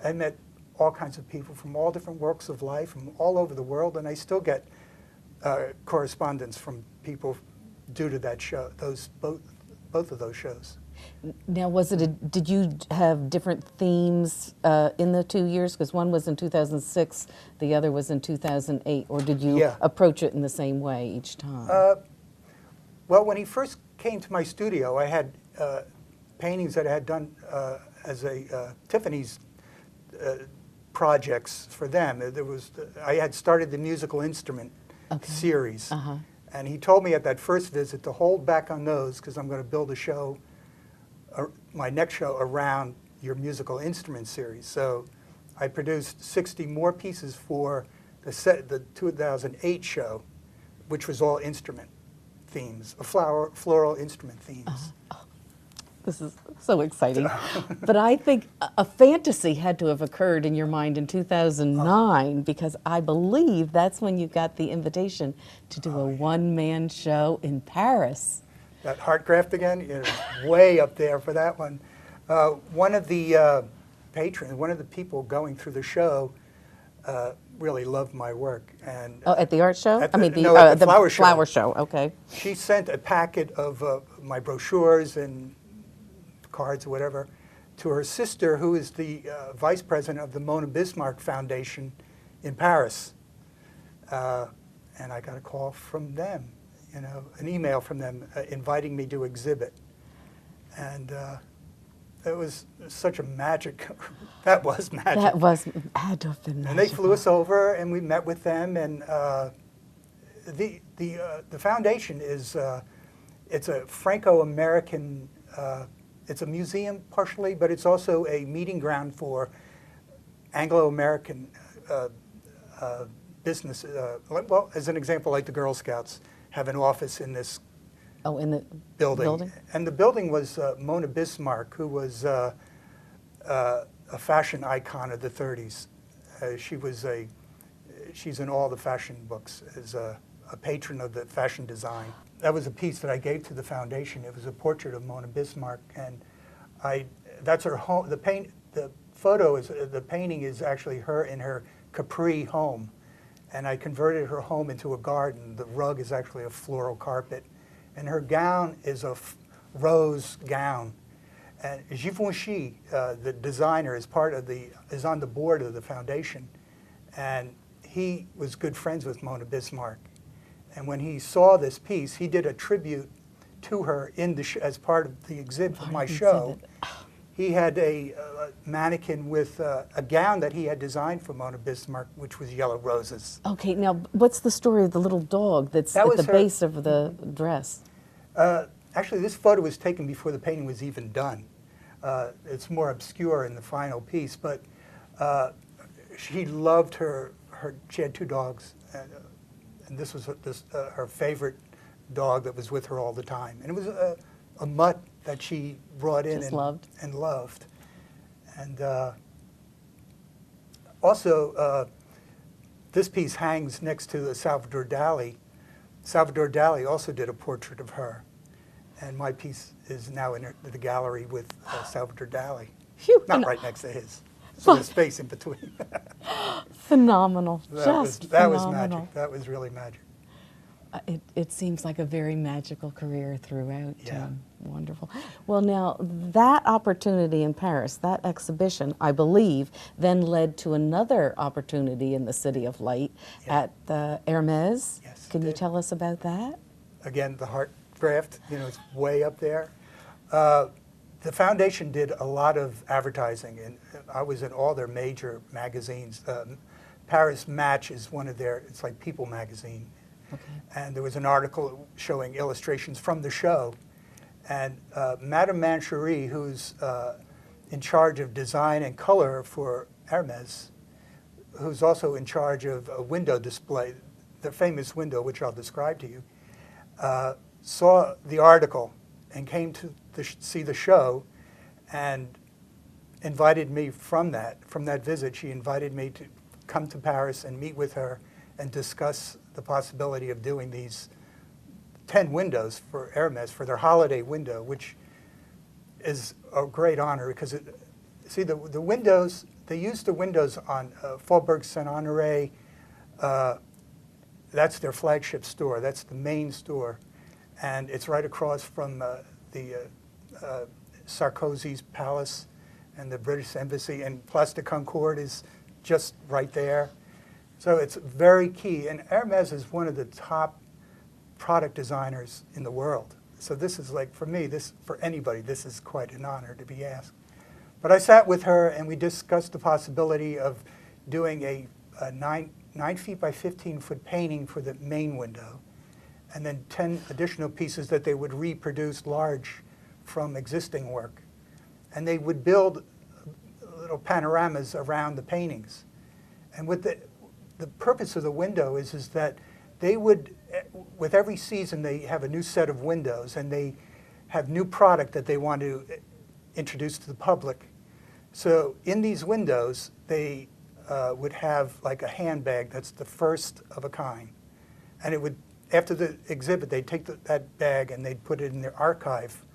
I met all kinds of people from all different walks of life, from all over the world, and I still get correspondence from people due to that show, both of those shows. Now, did you have different themes in the 2 years? Because one was in 2006, the other was in 2008, or did you approach it in the same way each time? Well, when he first came to my studio, I had paintings that I had done as a Tiffany's projects for them. I had started the musical instrument series, and he told me at that first visit to hold back on those because I'm going to build a show, my next show, around your musical instrument series. So I produced 60 more pieces for the 2008 show, which was all instrument themes, floral instrument themes. This is so exciting. But I think a fantasy had to have occurred in your mind in 2009 because I believe that's when you got the invitation to do a one-man show in Paris. That Heartcraft again, is way up there for that one. One of the patrons, one of the people going through the show really loved my work. And at the art show? At the flower show. Flower show, okay. She sent a packet of my brochures and cards or whatever to her sister, who is the vice president of the Mona Bismarck Foundation in Paris. And I got a call from them, an email from them inviting me to exhibit. And it was such a magic, that was magic. Had to have been magical. And they flew us over and we met with them, and the foundation is, it's a Franco-American, it's a museum partially, but it's also a meeting ground for Anglo-American business. Well, as an example, like the Girl Scouts have an office in this in the building. And the building was Mona Bismarck, who was a fashion icon of the 30s. She's in all the fashion books as a patron of the fashion design. That was a piece that I gave to the foundation. It was a portrait of Mona Bismarck, and that's her home. The painting is actually her in her Capri home, and I converted her home into a garden. The rug is actually a floral carpet, and her gown is a rose gown. And Givenchy, the designer, is on the board of the foundation, and he was good friends with Mona Bismarck. And when he saw this piece, he did a tribute to her as part of the exhibit of my show. He had a mannequin with a gown that he had designed for Mona Bismarck, which was yellow roses. Okay, now what's the story of the little dog that's at the base of the dress? Actually, this photo was taken before the painting was even done. It's more obscure in the final piece, but she loved she had 2 dogs. And this was her favorite dog that was with her all the time. And it was a mutt that she brought in and loved. And also, this piece hangs next to the Salvador Dali. Salvador Dali also did a portrait of her. And my piece is now in the gallery with Salvador Dali. Phew, not right next to his. So there's space in between. Phenomenal. That was magic. That was really magic. It seems like a very magical career throughout. Yeah. Wonderful. Well, now, that opportunity in Paris, that exhibition, I believe, then led to another opportunity in the City of Light at Hermes. Yes. Can you tell us about that? Again, the Heartcraft, it's way up there. The foundation did a lot of advertising, and I was in all their major magazines. Paris Match is one of it's like People magazine. Okay. And there was an article showing illustrations from the show. And Madame Manchery, who's in charge of design and color for Hermes, who's also in charge of a window display, the famous window, which I'll describe to you, saw the article and came to see the show and invited me from that visit. She invited me to come to Paris and meet with her and discuss the possibility of doing these 10 windows for Hermes for their holiday window, which is a great honor because see the windows, they use the windows on Faubourg Saint-Honoré. That's their flagship store. That's the main store. And it's right across from the Sarkozy's palace and the British Embassy. And Place de Concorde is just right there. So it's very key. And Hermes is one of the top product designers in the world. So this is like, for me, for anybody, this is quite an honor to be asked. But I sat with her and we discussed the possibility of doing a 9 feet by 15 foot painting for the main window, and then 10 additional pieces that they would reproduce large from existing work. And they would build little panoramas around the paintings. And with the purpose of the window is that they would, with every season, they have a new set of windows, and they have new product that they want to introduce to the public. So in these windows, they would have like a handbag that's the first of a kind. And it would, after the exhibit, they'd take that bag and they'd put it in their archive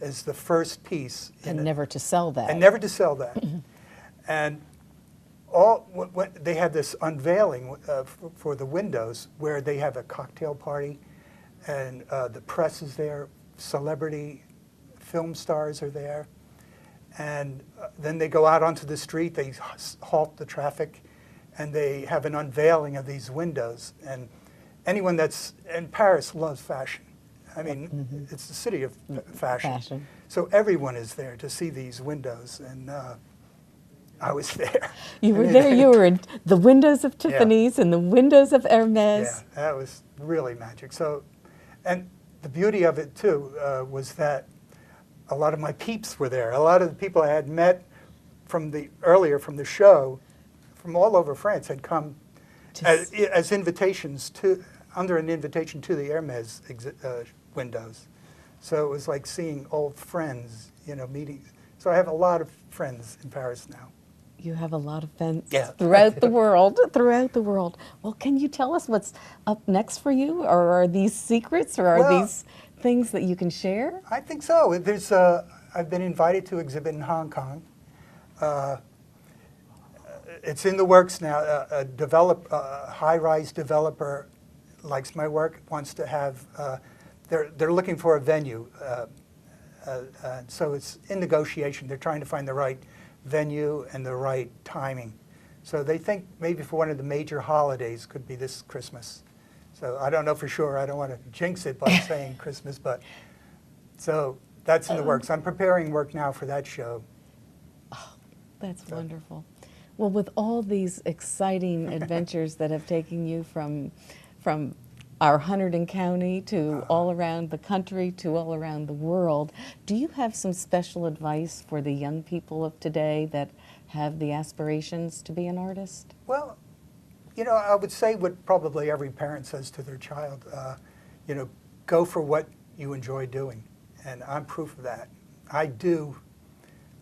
as the first piece. And never to sell that. And never to sell that. And they had this unveiling for the windows where they have a cocktail party, and the press is there, celebrity film stars are there. And then they go out onto the street, they halt the traffic, and they have an unveiling of these windows. And anyone and Paris loves fashion. I mean, it's the city of fashion. So everyone is there to see these windows, and I was there. You were there, you were in the windows of Tiffany's and the windows of Hermes. Yeah, that was really magic. So, and the beauty of it too was that a lot of my peeps were there. A lot of the people I had met earlier from the show, from all over France, had come as invitations under an invitation to the Hermes windows. So it was like seeing old friends, meeting. So I have a lot of friends in Paris now. You have a lot of friends throughout the world, Well, can you tell us what's up next for you? Or are these secrets, or are these things that you can share? I think so. I've been invited to exhibit in Hong Kong. It's in the works now. A high-rise developer likes my work, wants to have, they're looking for a venue. So it's in negotiation. They're trying to find the right venue and the right timing. So they think maybe for one of the major holidays could be this Christmas. So I don't know for sure. I don't want to jinx it by saying Christmas, but so that's in the works. I'm preparing work now for that show. Oh, that's wonderful. Well, with all these exciting adventures that have taken you from our Hunterdon County to all around the country to all around the world, do you have some special advice for the young people of today that have the aspirations to be an artist? Well, I would say what probably every parent says to their child, go for what you enjoy doing. And I'm proof of that. I do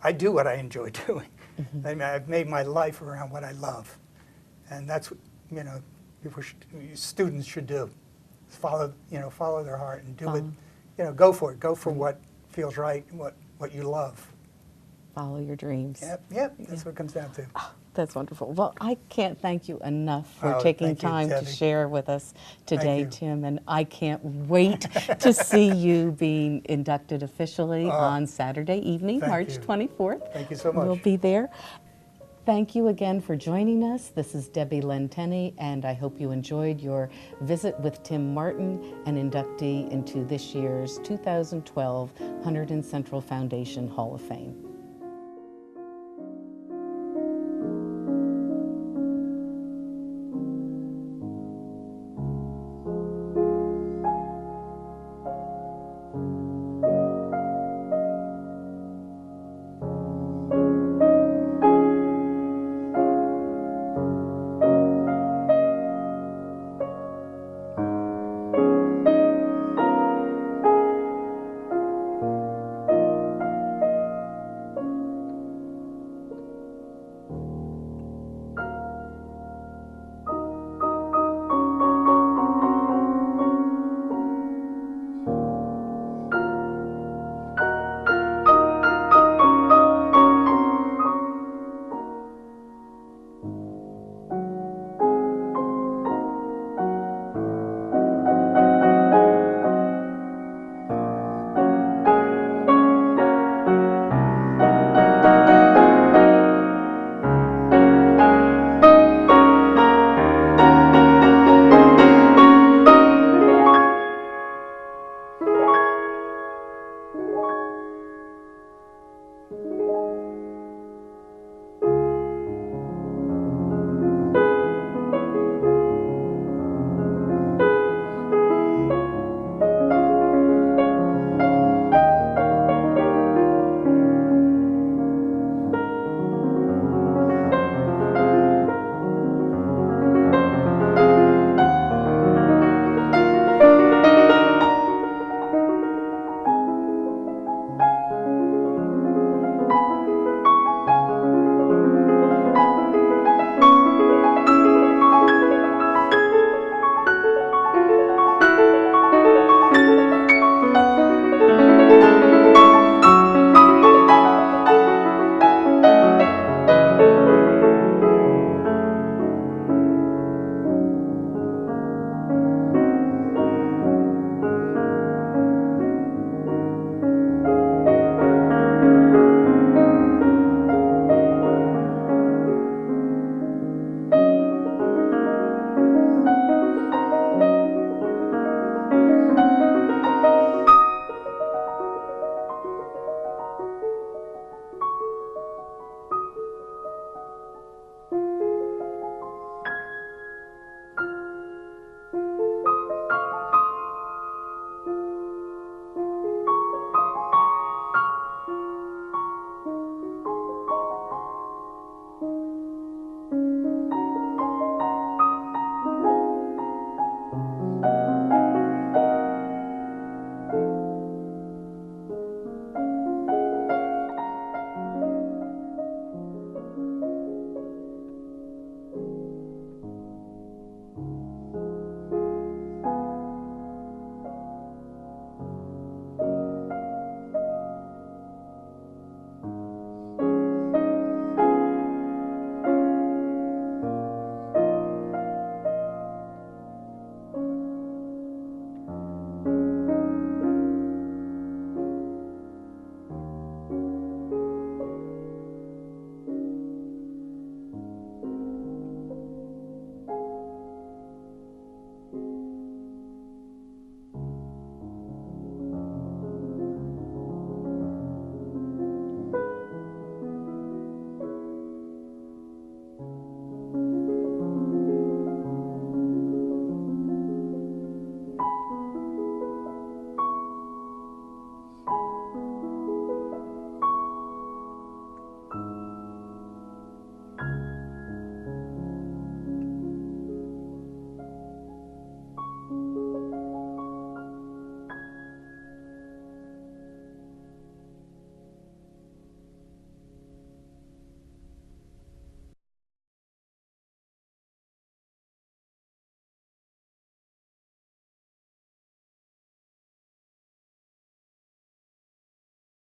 what I enjoy doing. I mean, I've made my life around what I love. And that's what, students should do. Follow their heart and do it, go for it. Go for what feels right, what you love. Follow your dreams. Yep, that's what it comes down to. Oh, that's wonderful. Well, I can't thank you enough for taking time to share with us today, Tim, and I can't wait to see you being inducted officially on Saturday evening, March 24th. Thank you so much. We'll be there. Thank you again for joining us. This is Debbie Lenteni, and I hope you enjoyed your visit with Tim Martin, an inductee into this year's 2012 Hunterdon Central Foundation Hall of Fame.